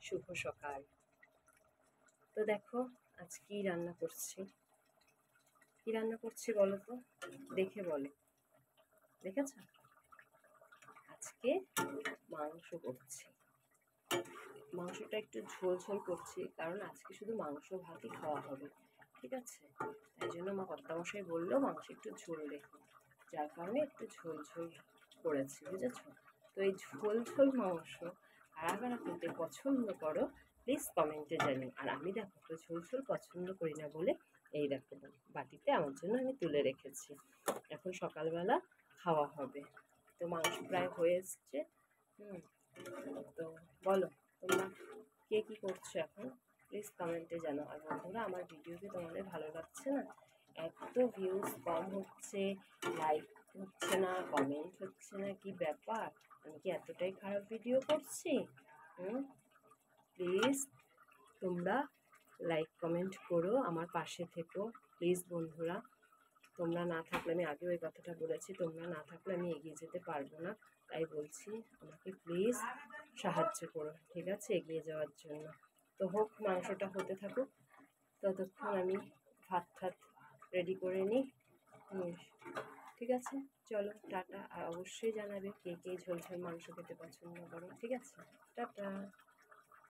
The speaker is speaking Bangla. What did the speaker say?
শুভ সকাল। তো দেখো আজ কি রান্না করছি, বলো তো, দেখে বলো। দেখেছ? আজকে মাংস করছি। মাংসটা একটু ঝোল ঝোল করছি, কারণ আজকে শুধু মাংস ভাতই খাওয়া হবে, ঠিক আছে? তাই জন্য আমার কর্তামশাই বললো মাংস একটু ঝোল রেখো, যার কারণে একটু ঝোল ঝোল করেছি, বুঝেছো? তো এই ঝোল ঝোল মাংস কারা কারা খেতে পছন্দ করো প্লিজ কমেন্টে জানিও। আর আমি দেখো তো ঝোল ঝোল পছন্দ করি না বলে এই দেখো বাটিতে আমার জন্য আমি তুলে রেখেছি, এখন সকালবেলা খাওয়া হবে। তো মাংস প্রায় হয়ে এসছে। তো বলো তোমরা কে কী করছো এখন, প্লিজ কমেন্টে জানাও। আর বন্ধুরা, আমার ভিডিও কি তোমাদের ভালো লাগছে না? এত ভিউজ কম হচ্ছে, লাইক হচ্ছে না, কমেন্ট হচ্ছে না, কি ব্যাপার? আমি কি এতটাই খারাপ ভিডিও করছি? প্লিজ তোমরা লাইক কমেন্ট করো, আমার পাশে থেকো প্লিজ বন্ধুরা। তোমরা না থাকলে, আমি আগেও এই কথাটা বলেছি, তোমরা না থাকলে আমি এগিয়ে যেতে পারবো না। তাই বলছি আমাকে প্লিজ সাহায্য করো, ঠিক আছে, এগিয়ে যাওয়ার জন্য। তো হোক, মাংসটা হতে থাকুক, ততক্ষণ আমি ভাত রেডি করে নিই। ঠিক আছে, চলো টাটা। আর অবশ্যই জানাবে কে কে ঝোল ঝোল মাংস খেতে পছন্দ করো, ঠিক আছে? টাটা।